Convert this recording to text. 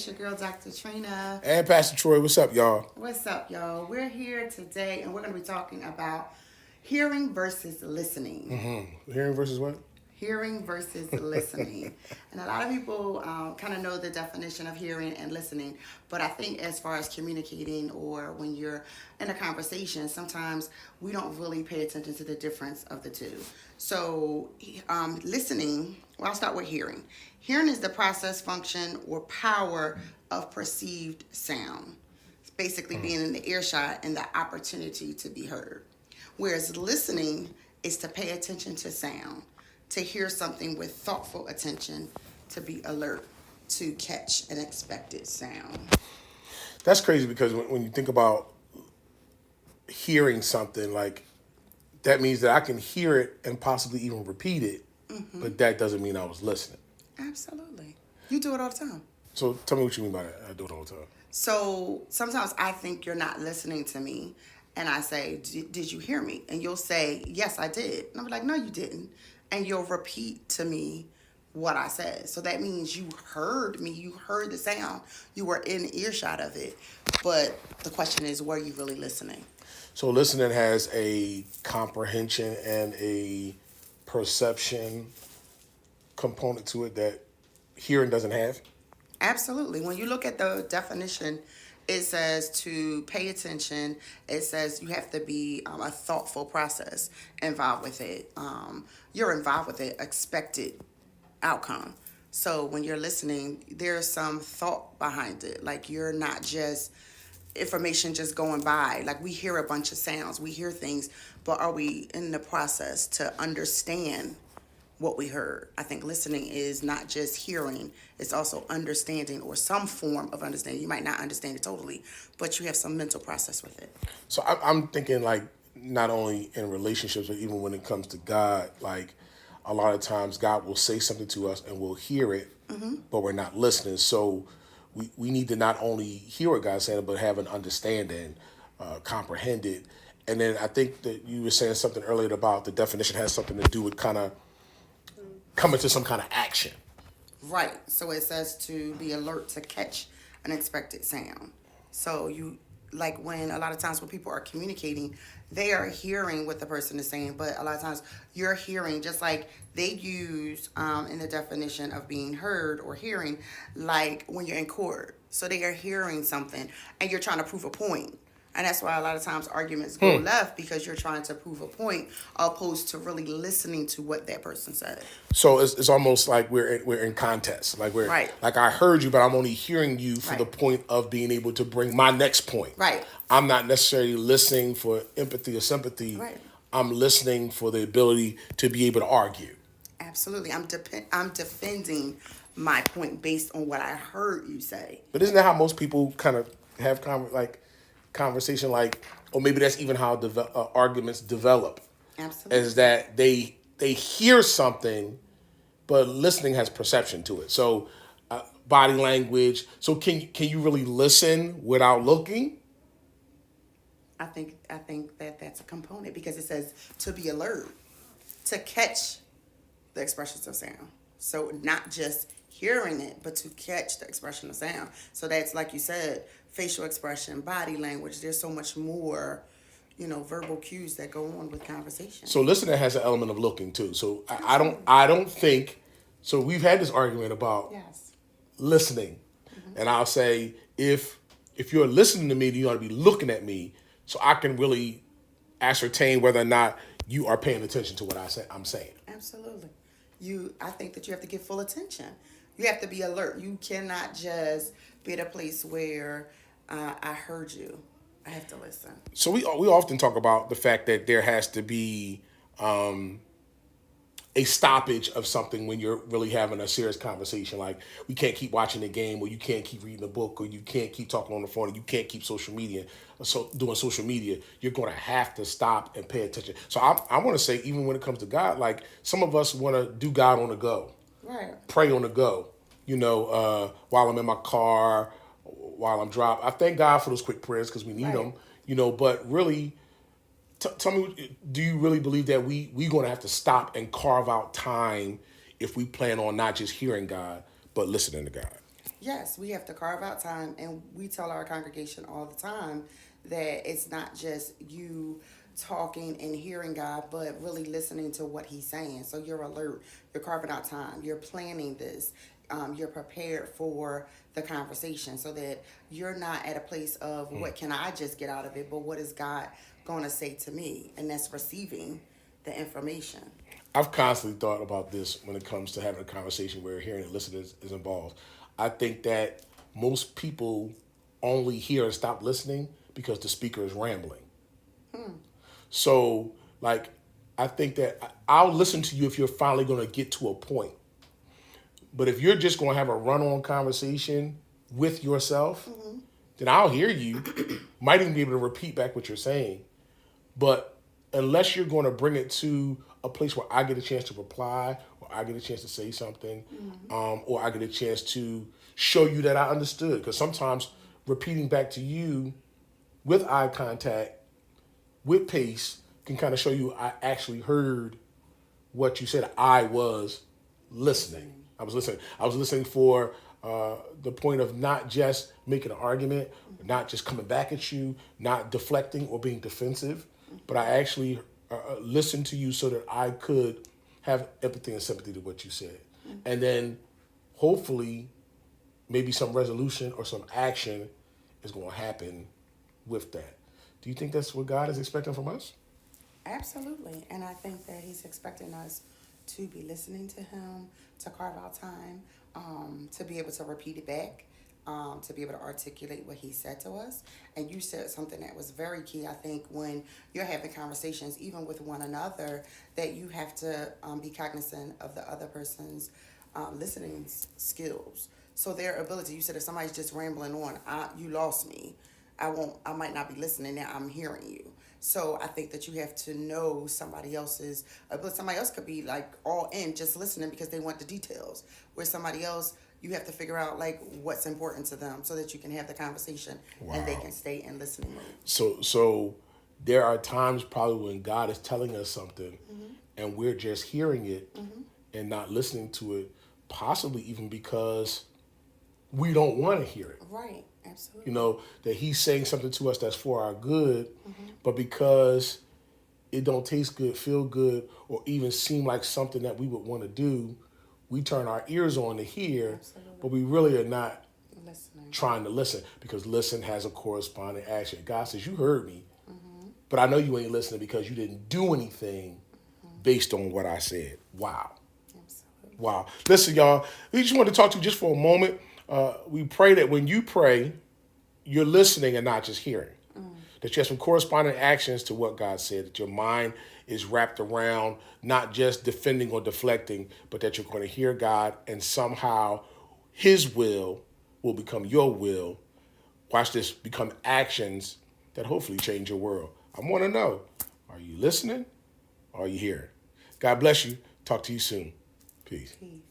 It's your girl, Dr. Trina. And Pastor Troy, what's up, y'all? What's up, y'all? We're here today and we're going to be talking about hearing versus listening. Hearing versus what? Hearing versus listening. And a lot of people kind of know the definition of hearing and listening, but I think as far as communicating or when you're in a conversation, sometimes we don't really pay attention to the difference of the two. So, listening, well, I'll start with hearing. Hearing is the process, function, or power of perceived sound. It's basically being in the earshot and the opportunity to be heard. Whereas listening is to pay attention to sound, to hear something with thoughtful attention, to be alert, to catch an expected sound. That's crazy because when you think about hearing something, like that means that I can hear it and possibly even repeat it, but that doesn't mean I was listening. Absolutely. You do it all the time. So tell me what you mean by that. I do it all the time. So sometimes I think you're not listening to me. And I say, did you hear me? And you'll say, yes, I did. And I'm like, no, you didn't. And you'll repeat to me what I said. So that means you heard me. You heard the sound. You were in earshot of it. But the question is, were you really listening? So listening has a comprehension and a perception component to it that hearing doesn't have. Absolutely. When you look at the definition, it says to pay attention. It says you have to be a thoughtful process involved with it. You're involved with it, expected outcome. So when you're listening, there's some thought behind it. Like you're not just information just going by. Like we hear a bunch of sounds, we hear things, but are we in the process to understand what we heard? I think listening is not just hearing, it's also understanding or some form of understanding. You might not understand it totally, but you have some mental process with it. So I'm thinking like not only in relationships, but even when it comes to God, like a lot of times God will say something to us and we'll hear it, but we're not listening. So we need to not only hear what God's saying, but have an understanding, comprehend it. And then I think that you were saying something earlier about the definition has something to do with kind of coming to some kind of action. Right. So it says to be alert to catch an expected sound. So you like when a lot of times when people are communicating, they are hearing what the person is saying, but a lot of times you're hearing just like they use in the definition of being heard or hearing, like when you're in court. So they are hearing something and you're trying to prove a point. And that's why a lot of times arguments go left because you're trying to prove a point opposed to really listening to what that person said. So it's almost like we're in contest. Like we're Right. like I heard you, but I'm only hearing you for the Right. point of being able to bring my next point. Right. I'm not necessarily listening for empathy or sympathy. Right. I'm listening for the ability to be able to argue. Absolutely. I'm defending my point based on what I heard you say. But isn't that how most people kind of have conversation? Like, or maybe that's even how arguments develop. Absolutely. Is that they hear something, but listening has perception to it. So body language. So can you really listen without looking? I think that that's a component because it says to be alert, to catch the expressions of sound. So not just hearing it, but to catch the expression of sound. So that's like you said, facial expression, body language. There's so much more, verbal cues that go on with conversation. So listening has an element of looking too. So I don't think. So we've had this argument about Yes. listening, and I'll say if you're listening to me, then you ought to be looking at me, so I can really ascertain whether or not you are paying attention to what I'm saying. Absolutely. I think that you have to give full attention. You have to be alert. You cannot just be at a place where I heard you. I have to listen. So we often talk about the fact that there has to be a stoppage of something when you're really having a serious conversation. Like we can't keep watching the game, or you can't keep reading a book, or you can't keep talking on the phone, or you can't keep doing social media. You're going to have to stop and pay attention. So I want to say, even when it comes to God, like some of us want to do God on the go, Right. pray on the go. While I'm in my car, while I'm driving. I thank God for those quick prayers because we need them. But really. Tell me, do you really believe that we're going to have to stop and carve out time if we plan on not just hearing God, but listening to God? Yes, we have to carve out time, and we tell our congregation all the time that it's not just you talking and hearing God, but really listening to what He's saying. So you're alert, you're carving out time, you're planning this, you're prepared for the conversation so that you're not at a place of what can I just get out of it, but what is God going to say to me? And that's receiving the information. I've constantly thought about this when it comes to having a conversation where hearing and listening is involved. I think that most people only hear and stop listening because the speaker is rambling. So, like, I think that I'll listen to you if you're finally going to get to a point. But if you're just going to have a run-on conversation with yourself, then I'll hear you. Might even be able to repeat back what you're saying. But unless you're going to bring it to a place where I get a chance to reply, or I get a chance to say something, or I get a chance to show you that I understood. Because sometimes repeating back to you with eye contact, with pace, can kind of show you I actually heard what you said. I was listening. I was listening. I was listening for the point of not just making an argument, not just coming back at you, not deflecting or being defensive, but I actually listened to you so that I could have empathy and sympathy to what you said. And then hopefully maybe some resolution or some action is going to happen with that. Do you think that's what God is expecting from us? Absolutely. And I think that He's expecting us to be listening to Him, to carve out time, to be able to repeat it back, to be able to articulate what He said to us. And you said something that was very key, I think, when you're having conversations, even with one another, that you have to be cognizant of the other person's listening skills. So their ability, you said if somebody's just rambling on, you lost me. I might not be listening now, I'm hearing you. So I think that you have to know somebody else's, but somebody else could be like all in just listening because they want the details. Where somebody else, you have to figure out like what's important to them so that you can have the conversation and they can stay in listening mode. So there are times probably when God is telling us something and we're just hearing it and not listening to it, possibly even because we don't want to hear it. Right, absolutely. You know, that He's saying something to us that's for our good, but because it don't taste good, feel good, or even seem like something that we would want to do, we turn our ears on to hear, but we really are not trying to listen, because listen has a corresponding action. God says, you heard me, but I know you ain't listening because you didn't do anything based on what I said. Wow. Absolutely. Wow. Listen, y'all, we just want to talk to you just for a moment. We pray that when you pray, you're listening and not just hearing. That you have some corresponding actions to what God said, that your mind is wrapped around not just defending or deflecting, but that you're going to hear God and somehow His will become your will. Watch this become actions that hopefully change your world. I want to know, are you listening or are you hearing? God bless you. Talk to you soon. Peace. Peace.